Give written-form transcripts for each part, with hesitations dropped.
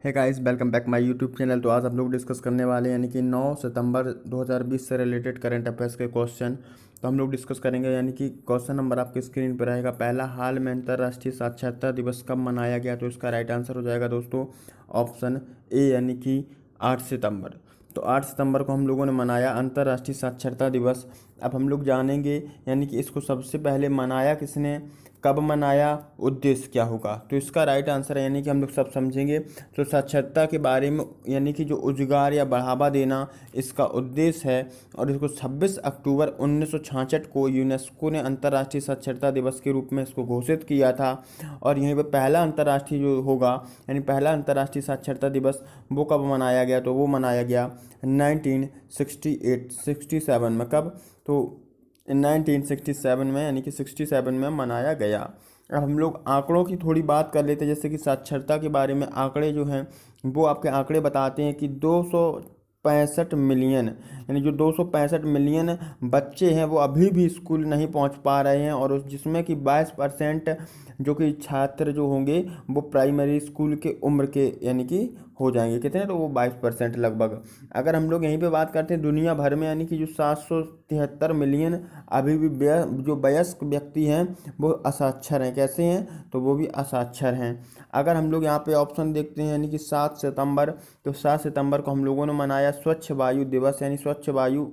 है guys, welcome back my YouTube channel. तो आज हम लोग डिस्कस करने वाले हैं यानी कि 9 सितंबर 2020 से रिलेटेड करंट अफेयर्स के क्वेश्चन। तो हम लोग डिस्कस करेंगे यानी कि क्वेश्चन नंबर आपके स्क्रीन पर रहेगा। पहला, हाल में अंतर्राष्ट्रीय साक्षरता दिवस कब मनाया गया? तो इसका राइट आंसर हो जाएगा दोस्तों ऑप्शन ए यानी कि 8 सितंबर। तो 8 सितंबर को हम लोगों ने मनाया अंतर्राष्ट्रीय साक्षरता दिवस। अब हम लोग जानेंगे यानी कि इसको सबसे पहले मनाया किसने, कब मनाया, उद्देश्य क्या होगा। तो इसका राइट आंसर है यानी कि हम लोग सब समझेंगे। तो साक्षरता के बारे में यानी कि जो उजागर या बढ़ावा देना इसका उद्देश्य है। और इसको 26 अक्टूबर 1966 को यूनेस्को ने अंतर्राष्ट्रीय साक्षरता दिवस के रूप में इसको घोषित किया था। और यहीं पर पहला अंतर्राष्ट्रीय जो होगा यानी पहला अंतर्राष्ट्रीय साक्षरता दिवस वो कब मनाया गया? तो वो मनाया गया 1967 में। कब? तो 1967 में यानी कि 67 में मनाया गया। अब हम लोग आंकड़ों की थोड़ी बात कर लेते हैं, जैसे कि साक्षरता के बारे में आंकड़े जो हैं वो आपके आंकड़े बताते हैं कि 265 मिलियन यानी जो 265 मिलियन बच्चे हैं वो अभी भी स्कूल नहीं पहुंच पा रहे हैं। और जिसमें कि 22% जो कि छात्र जो होंगे वो प्राइमरी स्कूल के उम्र के यानी कि हो जाएंगे। कितने? तो वो 22% लगभग। अगर हम लोग यहीं पे बात करते हैं दुनिया भर में यानी कि जो 773 मिलियन अभी भी जो वयस्क व्यक्ति हैं वो असाक्षर हैं। कैसे हैं? तो वो भी असाक्षर हैं। अगर हम लोग यहाँ पे ऑप्शन देखते हैं यानी कि 7 सितंबर, तो 7 सितंबर को हम लोगों ने मनाया स्वच्छ वायु दिवस यानी स्वच्छ वायु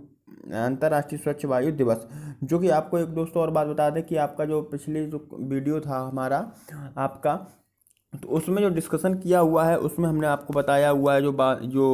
अंतर्राष्ट्रीय स्वच्छ वायु दिवस। जो कि आपको एक दोस्तों और बात बता दें कि आपका जो पिछले जो वीडियो था हमारा आपका, तो उसमें जो डिस्कशन किया हुआ है उसमें हमने आपको बताया हुआ है जो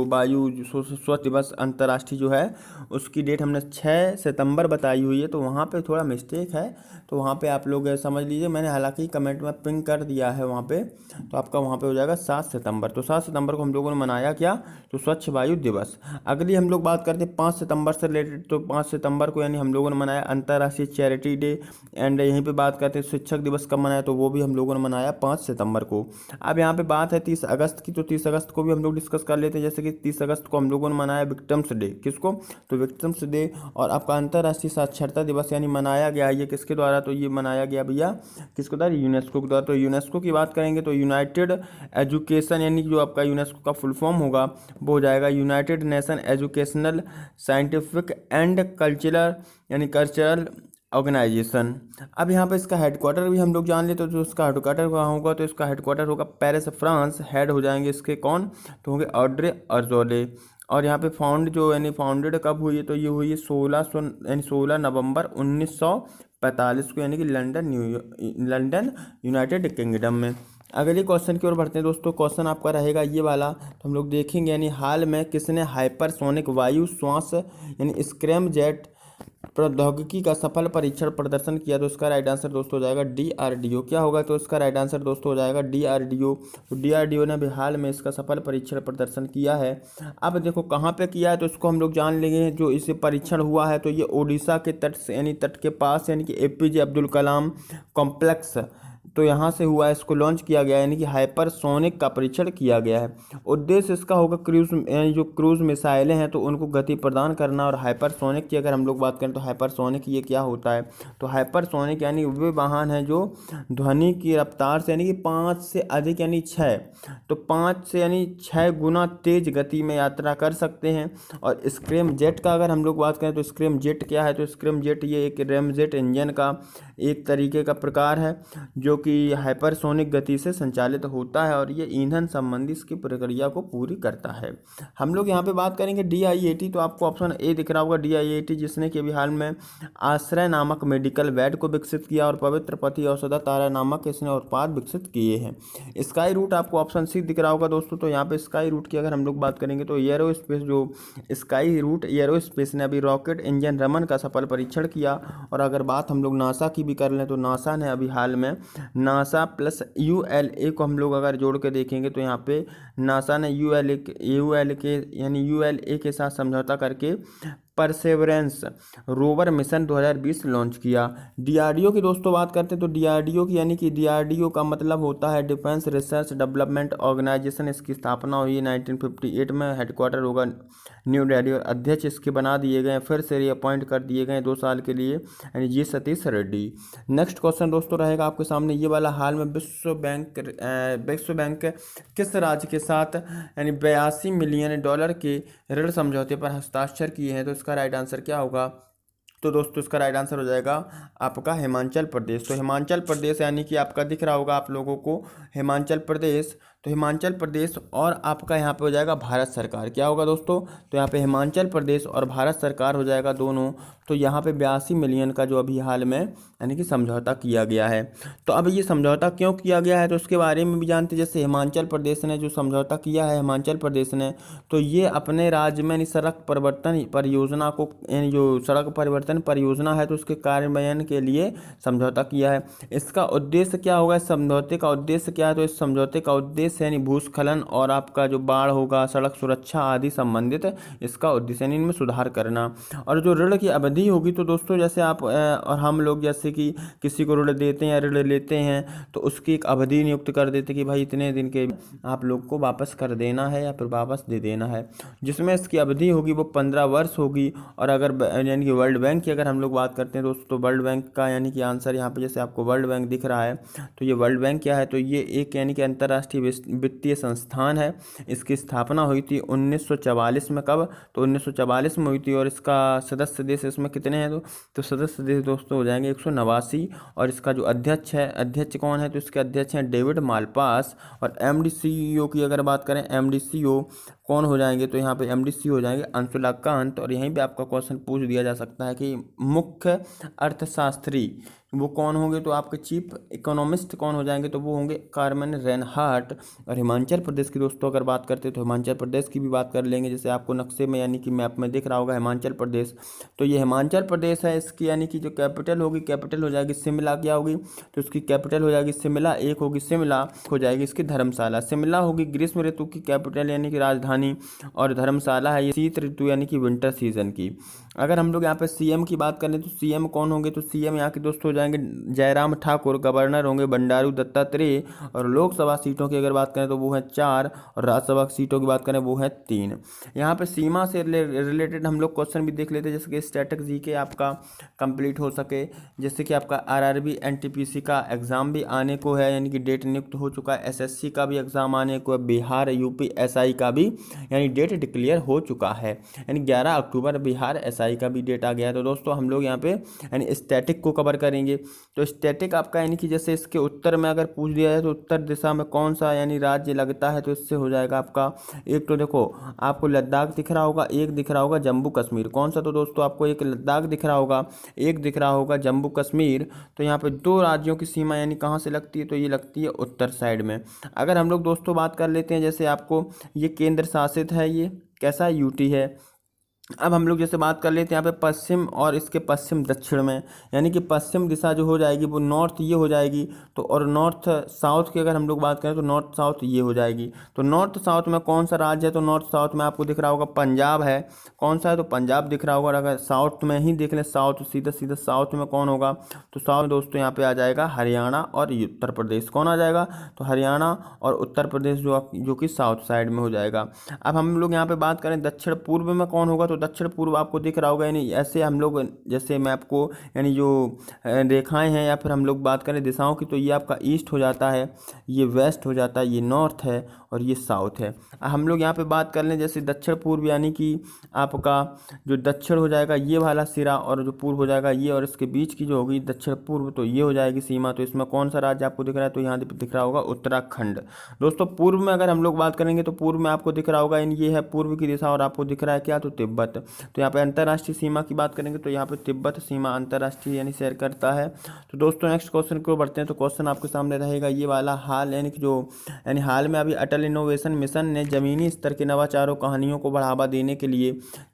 वायु स्वच्छ दिवस अंतर्राष्ट्रीय जो है उसकी डेट हमने 6 सितंबर बताई हुई है। तो वहाँ पे थोड़ा मिस्टेक है, तो वहाँ पे आप लोग समझ लीजिए। मैंने हालांकि कमेंट में पिन कर दिया है वहाँ पे, तो आपका वहाँ पे हो जाएगा 7 सितंबर। तो 7 सितंबर को हम लोगों ने मनाया क्या? तो स्वच्छ वायु दिवस। अगली हम लोग बात करते हैं 5 सितंबर से रिलेटेड। तो 5 सितंबर को यानी हम लोगों ने मनाया अंतर्राष्ट्रीय चैरिटी डे। एंड यहीं पे बात करते हैं शिक्षक दिवस कब मनाया? तो वो भी हम लोगों ने मनाया 5 सितंबर को। अब यहाँ पे बात है 30 अगस्त की, तो 30 अगस्त को भी हम लोग डिस्कस कर लेते हैं। जैसे कि 30 अगस्त को हम लोगों ने मनाया विक्टिम्स डे। किसको? तो विक्टिम्स डे। और आपका अंतर्राष्ट्रीय साक्षरता दिवस यानी मनाया गया ये किसके द्वारा? तो ये मनाया गया भैया किसके द्वारा? यूनेस्को के द्वारा। तो यूनेस्को की बात करेंगे तो यूनाइटेड एजुकेशन यानी जो आपका यूनेस्को का फुल फॉर्म होगा वो हो जाएगा United nation educational scientific and cultural यानी कल्चरल ऑर्गेनाइजेशन। अब यहाँ पे इसका हेडक्वार्टर भी हम लोग जान लेते तो इसका हेडक्वार्टर कहाँ होगा? तो इसका हेडक्वार्टर होगा पेरिस फ्रांस। हेड हो जाएंगे इसके कौन? तो होंगे ऑड्रे अजौले। और यहाँ पे फाउंडेड कब हुई है? तो ये हुई है 16 नवंबर 1945 को यानी कि लंदन यूनाइटेड किंगडम में। अगले क्वेश्चन की ओर बढ़ते हैं दोस्तों। क्वेश्चन आपका रहेगा ये वाला, तो हम लोग देखेंगे यानी हाल में किसने हाइपरसोनिक वायु श्वास यानी स्क्रैम जेट प्रौद्योगिकी का सफल परीक्षण प्रदर्शन किया? तो इसका राइट आंसर दोस्तों हो जाएगा डीआरडीओ। क्या होगा? तो इसका राइट आंसर दोस्तों हो जाएगा डीआरडीओ। तो डीआरडीओ ने भी हाल में इसका सफल परीक्षण प्रदर्शन किया है। अब देखो कहाँ पे किया है तो इसको हम लोग जान लेंगे। जो इसे परीक्षण हुआ है तो ये ओडिशा के तट से यानी तट के पास यानी कि एपीजे अब्दुल कलाम कॉम्प्लेक्स, तो यहाँ से हुआ है। इसको लॉन्च किया गया यानी कि हाइपरसोनिक का परीक्षण किया गया है। उद्देश्य इसका होगा क्रूज यानी जो क्रूज मिसाइलें हैं तो उनको गति प्रदान करना। और हाइपरसोनिक की अगर हम लोग बात करें तो हाइपरसोनिक ये क्या होता है? तो हाइपरसोनिक यानी वे वाहन हैं जो ध्वनि की रफ्तार से यानी कि 5 से अधिक यानी 6, तो 5 से यानी 6 गुना तेज गति में यात्रा कर सकते हैं। और स्क्रैम जेट का अगर हम लोग बात करें तो स्क्रैम जेट क्या है? तो स्क्रैम जेट ये एक रैमजेट इंजन का एक तरीके का प्रकार है जो कि हाइपरसोनिक गति से संचालित होता है और ये ईंधन संबंधी इसकी प्रक्रिया को पूरी करता है। हम लोग यहाँ पे बात करेंगे डीआईएटी। तो आपको ऑप्शन ए दिख रहा होगा डीआईएटी, जिसने कि अभी हाल में आश्रय नामक मेडिकल बेड को विकसित किया और पवित्र पति औषधा तारा नामक इसने उत्पाद विकसित किए हैं। स्काई रूट आपको ऑप्शन सी दिख रहा होगा दोस्तों। तो यहाँ पे स्काई रूट की अगर हम लोग बात करेंगे तो एयरोस्पेस जो स्काई रूट एयरोस्पेस ने अभी रॉकेट इंजन रमन का सफल परीक्षण किया। और अगर बात हम लोग नासा की भी कर लें तो नासा ने अभी हाल में नासा प्लस यूएलए को हम लोग अगर जोड़ के देखेंगे तो यहाँ पे नासा ने यूएलए के यानी यूएलए के साथ समझौता करके परसेवरेंस रोवर मिशन 2020 लॉन्च किया। डीआरडीओ की दोस्तों बात करते हैं तो डीआरडीओ की यानी कि डीआरडीओ का मतलब होता है डिफेंस रिसर्च डेवलपमेंट ऑर्गेनाइजेशन। इसकी स्थापना हुई 1958 में, हेडक्वार्टर होगा न्यू दिल्ली और अध्यक्ष इसके बना दिए गए, फिर से रिअपॉइंट कर दिए गए 2 साल के लिए, यानी जी सतीश रेड्डी। नेक्स्ट क्वेश्चन दोस्तों रहेगा आपके सामने ये वाला, हाल में विश्व बैंक किस राज्य के साथ यानी 82 मिलियन डॉलर के ऋण समझौते पर हस्ताक्षर किए हैं? तो इसका राइट आंसर क्या होगा? तो दोस्तों इसका राइट आंसर हो जाएगा आपका हिमाचल प्रदेश। तो हिमाचल प्रदेश यानी कि आपका दिख रहा होगा आप लोगों को हिमाचल प्रदेश, तो हिमाचल प्रदेश और आपका यहाँ पे हो जाएगा भारत सरकार। क्या होगा दोस्तों? तो यहाँ पे हिमाचल प्रदेश और भारत सरकार हो जाएगा दोनों। तो यहाँ पे 82 मिलियन का जो अभी हाल में यानी कि समझौता किया गया है। तो अब ये समझौता क्यों किया गया है तो उसके बारे में भी जानते हैं। जैसे हिमाचल प्रदेश ने जो समझौता किया है हिमाचल प्रदेश ने, तो ये अपने राज्य में सड़क परिवर्तन परियोजना को, यानी जो सड़क परिवर्तन परियोजना है तो उसके कार्यान्वयन के लिए समझौता किया है। इसका उद्देश्य क्या होगा? इस समझौते का उद्देश्य क्या है? तो इस समझौते का उद्देश्य यानी भूस्खलन और आपका जो बाढ़ होगा, सड़क सुरक्षा आदि संबंधित इसका उद्देश्य यानी इनमें सुधार करना। और जो ऋण की अवधि होगी तो दोस्तों जैसे आप और हम लोग जैसे कि किसी को ऋण देते हैं या ऋण लेते हैं तो उसकी एक अवधि नियुक्त कर देते कि भाई इतने दिन के आप लोग को वापस कर देना है या फिर वापस दे देना है, जिसमें इसकी अवधि होगी वो 15 वर्ष होगी। और अगर यानी कि वर्ल्ड बैंक की अगर हम लोग बात करते हैं दोस्तों, तो वर्ल्ड बैंक का यानी कि आंसर यहाँ पे जैसे आपको वर्ल्ड बैंक दिख रहा है, तो ये वर्ल्ड बैंक क्या है? तो ये एक यानी कि अंतर्राष्ट्रीय वित्तीय संस्थान है। इसकी स्थापना हुई थी 1944 में। कब? तो 1944 में हुई थी। और इसका सदस्य देश इसमें कितने हैं? तो सदस्य देश दोस्तों हो जाएंगे 189। और इसका जो अध्यक्ष है, अध्यक्ष कौन है? तो इसके अध्यक्ष हैं डेविड मालपास। और एमडी सीईओ की अगर बात करें, एमडी सीईओ कौन हो जाएंगे? तो यहाँ पे एमडी सी हो जाएंगे अंशुला कांत। और यहीं पे आपका क्वेश्चन पूछ दिया जा सकता है कि मुख्य अर्थशास्त्री वो कौन होंगे? तो आपके चीफ इकोनॉमिस्ट कौन हो जाएंगे? तो वो होंगे कार्मेन रेनहार्ट। और हिमाचल प्रदेश की दोस्तों अगर बात करते हैं तो हिमाचल प्रदेश की भी बात कर लेंगे। जैसे आपको नक्शे में यानी कि मैप में दिख रहा होगा हिमाचल प्रदेश, तो ये हिमाचल प्रदेश है। इसकी यानी कि जो कैपिटल होगी, कैपिटल हो जाएगी शिमला। क्या होगी? तो इसकी कैपिटल हो जाएगी शिमला। एक होगी शिमला, हो जाएगी इसकी धर्मशाला। शिमला होगी ग्रीष्म ऋतु की कैपिटल यानी कि राजधानी, और धर्मशाला है ये शीत ऋतु यानी कि विंटर सीजन की। अगर हम लोग यहाँ पे सीएम की बात करें तो सीएम कौन होंगे? तो सीएम यहाँ के दोस्तों हो जाएंगे जयराम ठाकुर। गवर्नर होंगे बंडारू दत्तात्रेय। और लोकसभा सीटों की अगर बात करें तो वो है 4, और राज्यसभा सीटों की बात करें वो है 3। यहाँ पे सीमा से रिलेटेड हम लोग क्वेश्चन भी देख लेते हैं, जैसे कि स्टैटिक जीके आपका कंप्लीट हो सके। जैसे कि आपका आरआरबी एनटीपीसी का एग्जाम भी आने को है, यानी कि डेट नियुक्त हो चुका है। एसएससी का भी एग्जाम आने को है। बिहार यूपी एसआई का भी यानी डेट डिक्लेयर हो चुका है, यानी 11 अक्टूबर बिहार एसआई का भी डेट आ गया है। तो दोस्तों हम लोग यहाँ पे यानी स्टैटिक को कवर करेंगे। तो स्टैटिक आपका यानी कि जैसे इसके उत्तर में अगर पूछ दिया जाए तो उत्तर दिशा में कौन सा यानी राज्य लगता है, तो इससे हो जाएगा आपका एक, तो देखो आपको लद्दाख दिख रहा होगा, एक दिख रहा होगा जम्मू कश्मीर। कौन सा? तो दोस्तों आपको एक लद्दाख दिख रहा होगा, एक दिख रहा होगा जम्मू कश्मीर। तो यहाँ पे 2 राज्यों की सीमा यानी कहाँ से लगती है? तो ये लगती है उत्तर साइड में। अगर हम लोग दोस्तों बात कर लेते हैं, जैसे आपको ये केंद्र शासित है, ये कैसा यूटी है। अब हम लोग जैसे बात कर लेते हैं यहाँ पे पश्चिम और इसके पश्चिम दक्षिण में, यानी कि पश्चिम दिशा जो हो जाएगी वो नॉर्थ ये हो जाएगी। तो और नॉर्थ साउथ की अगर हम लोग बात करें तो नॉर्थ साउथ ये हो जाएगी। तो नॉर्थ साउथ में कौन सा राज्य है? तो नॉर्थ साउथ में आपको दिख रहा होगा पंजाब है। कौन सा है? तो पंजाब दिख रहा होगा। और अगर साउथ में ही देख लें, साउथ सीधा सीधा साउथ में कौन होगा? तो साउथ दोस्तों यहाँ पे आ जाएगा हरियाणा और उत्तर प्रदेश। कौन आ जाएगा? तो हरियाणा और उत्तर प्रदेश जो कि साउथ साइड में हो जाएगा। अब हम लोग यहाँ पे बात करें दक्षिण पूर्व में कौन होगा? तो दक्षिण पूर्व आपको दिख रहा होगा, यानी ऐसे हम लोग जैसे मैप को यानी जो रेखाएं हैं या फिर हम लोग बात करें दिशाओं की, तो ये आपका ईस्ट हो जाता है, ये वेस्ट हो जाता है, ये नॉर्थ है और ये साउथ है। हम लोग यहाँ पे बात कर लें जैसे दक्षिण पूर्व, यानी कि आपका जो दक्षिण हो जाएगा ये वाला सिरा, और जो पूर्व हो जाएगा ये, और इसके बीच की जो होगी दक्षिण पूर्व, तो ये हो जाएगी सीमा। तो इसमें कौन सा राज्य आपको दिख रहा है? तो यहाँ दिख रहा होगा उत्तराखंड। दोस्तों पूर्व में अगर हम लोग बात करेंगे तो पूर्व में आपको दिख रहा होगा यानी ये है पूर्व की दिशा, और आपको दिख रहा है क्या? तो तिब्बत। तो यहाँ पे अंतर्राष्ट्रीय सीमा की बात करेंगे तो यहाँ पे तिब्बत सीमा अंतर्राष्ट्रीय यानी शेयर करता है। तो दोस्तों नेक्स्ट क्वेश्चन को बढ़ते हैं। तो क्वेश्चन आपके सामने रहेगा ये वाला, हाल यानी कि जो हाल में अभी अटल इनोवेशन मिशन ने जमीनी स्तर के नवाचारों कहानियों को बढ़ावा देने के लिए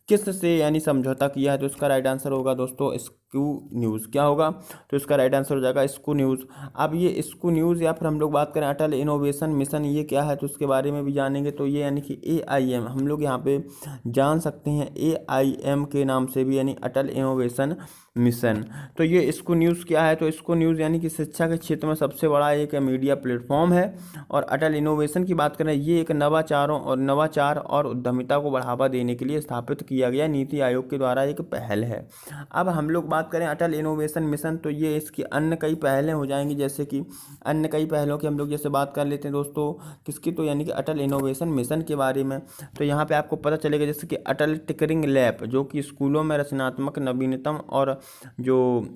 किससे यानी समझौता किया है? तो इसका राइट आंसर होगा दोस्तों स्कू न्यूज़। क्या होगा? तो इसका राइट आंसर हो जाएगा स्कू न्यूज़। अब ये स्कू न्यूज़ या फिर हम लोग बात करें अटल इनोवेशन मिशन, ये क्या है तो उसके बारे में भी जानेंगे। तो ये यानी कि AIM हम लोग यहाँ पे जान सकते हैं, AIM के नाम से भी, यानी अटल इनोवेशन मिशन। तो ये इसको न्यूज़ क्या है? तो इसको न्यूज़ यानी कि शिक्षा के क्षेत्र में सबसे बड़ा एक मीडिया प्लेटफॉर्म है। और अटल इनोवेशन की बात करें, ये एक नवाचार और उद्यमिता को बढ़ावा देने के लिए स्थापित किया गया नीति आयोग के द्वारा एक पहल है। अब हम लोग बात करें अटल इनोवेशन मिशन, तो ये इसकी अन्य कई पहलें हो जाएंगी, जैसे कि अन्य कई पहलों की हम लोग जैसे बात कर लेते हैं दोस्तों किसकी, तो यानी कि अटल इनोवेशन मिशन के बारे में। तो यहाँ पे आपको पता चलेगा जैसे कि अटल टिकरिंग लैब, जो कि स्कूलों में रचनात्मक नवीनतम और जो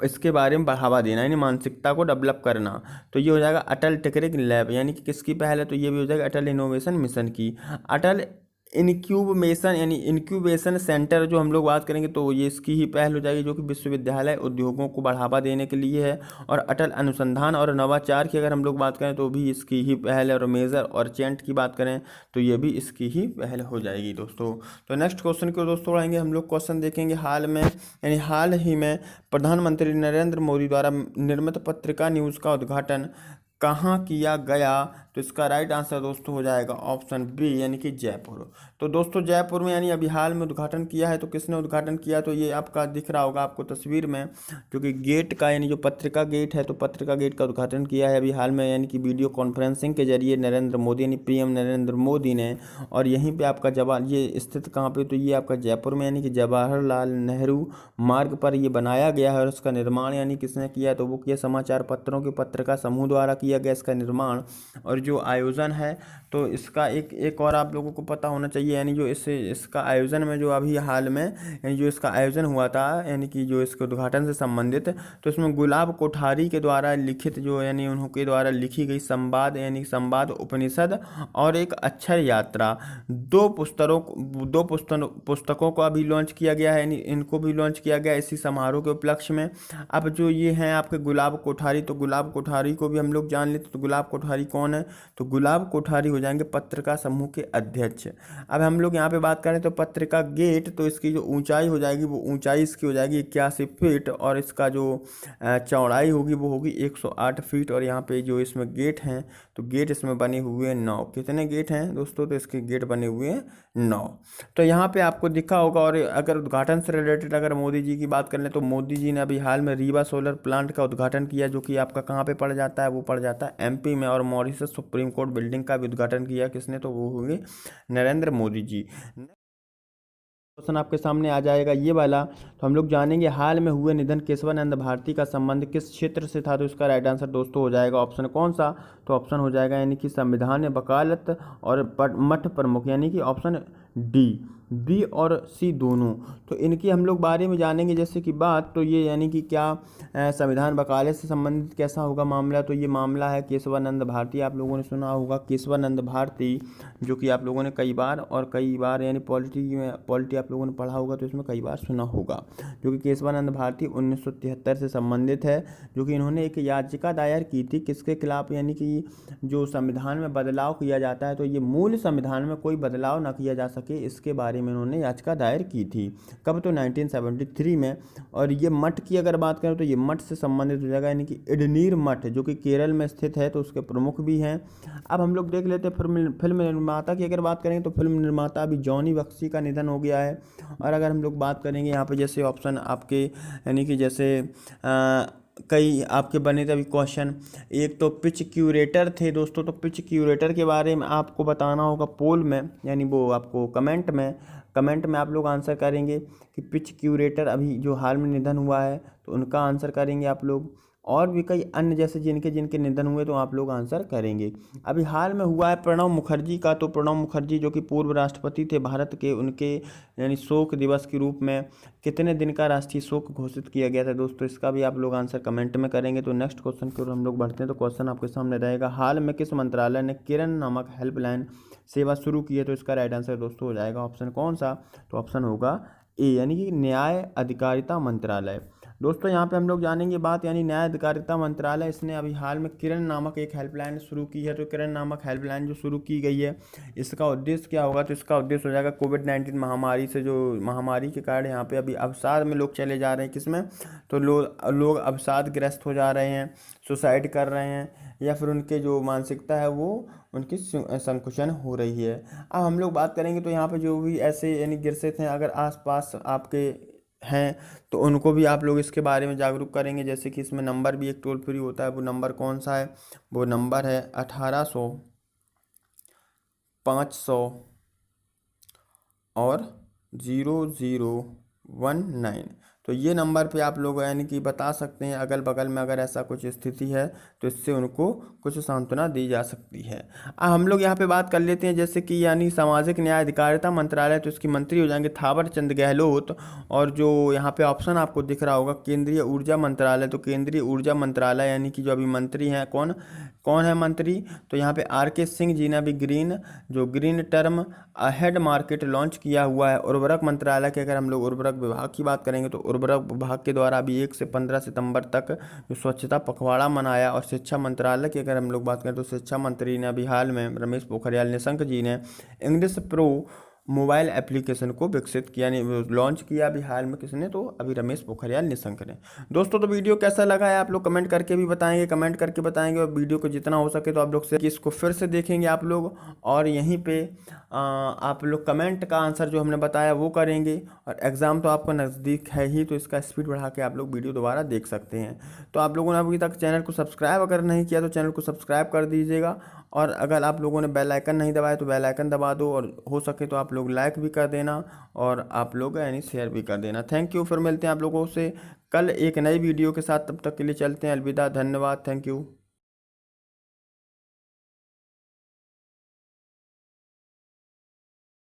इसके बारे में बढ़ावा देना, यानी मानसिकता को डेवलप करना। तो ये हो जाएगा अटल टिकरिंग लैब, यानी कि किसकी पहल है? तो ये भी हो जाएगा अटल इनोवेशन मिशन की। अटल इनक्यूबेशन यानी इंक्यूबेशन सेंटर जो हम लोग बात करेंगे, तो ये इसकी ही पहल हो जाएगी, जो कि विश्वविद्यालय उद्योगों को बढ़ावा देने के लिए है। और अटल अनुसंधान और नवाचार की अगर हम लोग बात करें तो भी इसकी ही पहल है। और मेजर और चेंट की बात करें तो ये भी इसकी ही पहल हो जाएगी दोस्तों। तो नेक्स्ट क्वेश्चन को दोस्तों आएंगे हम लोग, क्वेश्चन देखेंगे हाल में यानी हाल ही में प्रधानमंत्री नरेंद्र मोदी द्वारा निर्मित पत्रिका न्यूज़ का उद्घाटन कहाँ किया गया? तो इसका राइट आंसर दोस्तों हो जाएगा ऑप्शन बी, यानी कि जयपुर। तो दोस्तों जयपुर में यानी अभी हाल में उद्घाटन किया है। तो किसने उद्घाटन किया? तो ये आपका दिख रहा होगा आपको तस्वीर में, जो कि गेट का यानी जो पत्रिका गेट है, तो पत्रिका गेट का उद्घाटन किया है अभी हाल में, यानी कि वीडियो कॉन्फ्रेंसिंग के जरिए नरेंद्र मोदी यानी PM नरेंद्र मोदी ने। और यहीं पर आपका ये स्थित कहाँ पे? तो ये आपका जयपुर में, यानी कि जवाहरलाल नेहरू मार्ग पर ये बनाया गया है। और इसका निर्माण यानी किसने किया? तो वो किया समाचार पत्रों के पत्रिका समूह द्वारा किया गया इसका निर्माण। और जो आयोजन है तो इसका एक और आप लोगों को पता होना चाहिए, यानी जो इसका आयोजन में जो अभी हाल में यानी जो इसका आयोजन हुआ था, यानी कि जो इसके उद्घाटन से संबंधित, तो इसमें गुलाब कोठारी के द्वारा लिखित जो यानी उनके द्वारा लिखी गई संवाद यानी संवाद उपनिषद और एक अक्षर यात्रा, दो पुस्तकों को अभी लॉन्च किया गया है, यानी इनको भी लॉन्च किया गया इसी समारोह के उपलक्ष्य में। अब जो ये हैं आपके गुलाब कोठारी, तो गुलाब कोठारी को भी हम लोग जान लेते। तो गुलाब कोठारी कौन है? तो गुलाब कोठारी हो जाएंगे पत्रिका समूह के अध्यक्ष। अब हम लोग यहाँ पे बात करें तो पत्रिका गेट, तो इसकी जो ऊंचाई हो जाएगी वो ऊंचाई इसकी हो जाएगी 81 फीट। और इसका जो चौड़ाई होगी वो होगी 108 फीट। और यहाँ पे जो इसमें गेट हैं तो गेट इसमें बने हुए हैं 9। कितने गेट हैं दोस्तों? तो इसके गेट बने हुए हैं 9। तो यहाँ पे आपको दिखा होगा। और अगर उद्घाटन से रिलेटेड अगर मोदी जी की बात कर लें तो मोदी जी ने अभी हाल में रीवा सोलर प्लांट का उद्घाटन किया, जो कि आपका कहाँ पे पड़ जाता है? वो पड़ जाता है MP में। और मॉरिशस सुप्रीम कोर्ट बिल्डिंग का भी उद्घाटन किया किसने? तो वो होंगे नरेंद्र मोदी जी। क्वेश्चन आपके सामने आ जाएगा ये वाला। तो हम लोग जानेंगे हाल में हुए निधन केशवानंद भारती का संबंध किस क्षेत्र से था? तो इसका राइट आंसर दोस्तों हो जाएगा ऑप्शन कौन सा? तो ऑप्शन हो जाएगा यानी कि संविधान में वकालत और मठ प्रमुख, यानी कि ऑप्शन B और C दोनों। तो इनकी हम लोग बारे में जानेंगे जैसे कि बात, तो ये यानी कि क्या संविधान वकालत से संबंधित कैसा होगा मामला? तो ये मामला है केशवानंद भारती। आप लोगों ने सुना होगा केशवानंद भारती, जो कि आप लोगों ने कई बार यानी पॉलिटी आप लोगों ने पढ़ा होगा तो इसमें कई बार सुना होगा। जो कि केशवानंद भारती 1973 से संबंधित है, जो कि इन्होंने एक याचिका दायर की थी किसके खिलाफ? यानी कि जो संविधान में बदलाव किया जाता है तो ये मूल संविधान में कोई बदलाव ना किया जा सके, इसके बारे में इन्होंने याचिका दायर की थी। कब? तो 1973 में। और ये मठ की अगर बात करें तो ये मठ से संबंधित हो जाएगा, यानी कि इडनीर मठ, जो कि केरल में स्थित है, तो उसके प्रमुख भी हैं। अब हम लोग देख लेते हैं फिल्म निर्माता की अगर बात करेंगे तो फिल्म निर्माता अभी जॉनी बख्शी का निधन हो गया है। और अगर हम लोग बात करेंगे यहाँ पे जैसे ऑप्शन आपके यानी कि जैसे कई आपके बने थे अभी क्वेश्चन। एक तो पिच क्यूरेटर थे दोस्तों, तो पिच क्यूरेटर के बारे में आपको बताना होगा पोल में, यानी वो आपको कमेंट में आप लोग आंसर करेंगे कि पिच क्यूरेटर अभी जो हाल में निधन हुआ है तो उनका आंसर करेंगे आप लोग। और भी कई अन्य जैसे जिनके निधन हुए तो आप लोग आंसर करेंगे। अभी हाल में हुआ है प्रणब मुखर्जी का। तो प्रणब मुखर्जी जो कि पूर्व राष्ट्रपति थे भारत के, उनके यानी शोक दिवस के रूप में कितने दिन का राष्ट्रीय शोक घोषित किया गया था दोस्तों? इसका भी आप लोग आंसर कमेंट में करेंगे। तो नेक्स्ट क्वेश्चन की ओर हम लोग बढ़ते हैं। तो क्वेश्चन आपके सामने रहेगा, हाल में किस मंत्रालय ने किरण नामक हेल्पलाइन सेवा शुरू की है? तो इसका राइट आंसर दोस्तों हो जाएगा ऑप्शन कौन सा? तो ऑप्शन होगा A, यानी कि न्याय अधिकारिता मंत्रालय। दोस्तों यहाँ पे हम लोग जानेंगे बात यानी न्याय अधिकारिता मंत्रालय, इसने अभी हाल में किरण नामक एक हेल्पलाइन शुरू की है। तो किरण नामक हेल्पलाइन जो शुरू की गई है, इसका उद्देश्य क्या होगा? तो इसका उद्देश्य हो जाएगा कोविड-19 महामारी से, जो महामारी के कारण यहाँ पे अभी अवसाद में लोग चले जा रहे हैं, किसमें? तो लोग अवसाद ग्रस्त हो जा रहे हैं, सुसाइड कर रहे हैं, या फिर उनके जो मानसिकता है वो उनकी संकुचन हो रही है। अब हम लोग बात करेंगे तो यहाँ पे जो भी ऐसे यानी ग्रसित हैं, अगर आसपास आपके हैं, तो उनको भी आप लोग इसके बारे में जागरूक करेंगे। जैसे कि इसमें नंबर भी एक टोल फ्री होता है, वो नंबर कौन सा है? वो नंबर है 1800 500 और 0019। तो ये नंबर पे आप लोग यानी कि बता सकते हैं अगल बगल में अगर ऐसा कुछ स्थिति है, तो इससे उनको कुछ सांत्वना दी जा सकती है। अब हम लोग यहाँ पे बात कर लेते हैं जैसे कि यानी सामाजिक न्याय अधिकारिता मंत्रालय, तो इसकी मंत्री हो जाएंगे थावर चंद गहलोत। और जो यहाँ पे ऑप्शन आपको दिख रहा होगा केंद्रीय ऊर्जा मंत्रालय, तो केंद्रीय ऊर्जा मंत्रालय यानी कि जो अभी मंत्री हैं, कौन कौन है मंत्री? तो यहाँ पे RK सिंह जी ने अभी green term ahead market launch किया हुआ है। उर्वरक मंत्रालय के अगर हम लोग उर्वरक विभाग की बात करेंगे, तो उर्वरक विभाग के द्वारा अभी 1 से 15 सितंबर तक जो स्वच्छता पखवाड़ा मनाया। और शिक्षा मंत्रालय की अगर हम लोग बात करें, तो शिक्षा मंत्री ने अभी हाल में रमेश पोखरियाल निशंक जी ने इंग्लिश प्रो मोबाइल एप्लीकेशन को विकसित किया, यानी लॉन्च किया अभी हाल में। किसने? तो अभी रमेश पोखरियाल निशंक ने। दोस्तों तो वीडियो कैसा लगा है आप लोग कमेंट करके भी बताएंगे, और वीडियो को जितना हो सके तो आप लोग से कि इसको फिर से देखेंगे आप लोग, और यहीं पे आप लोग कमेंट का आंसर जो हमने बताया वो करेंगे। और एग्ज़ाम तो आपका नज़दीक है ही, तो इसका स्पीड बढ़ा के आप लोग वीडियो दोबारा देख सकते हैं। तो आप लोगों ने अभी तक चैनल को सब्सक्राइब अगर नहीं किया, तो चैनल को सब्सक्राइब कर दीजिएगा। और अगर आप लोगों ने बेल आइकन नहीं दबाया, तो बेल आइकन दबा दो, और हो सके तो आप लोग लाइक भी कर देना, और आप लोग यानी शेयर भी कर देना। Thank you. फिर मिलते हैं आप लोगों से कल एक नई वीडियो के साथ, तब तक के लिए चलते हैं, अलविदा, धन्यवाद, थैंक यू।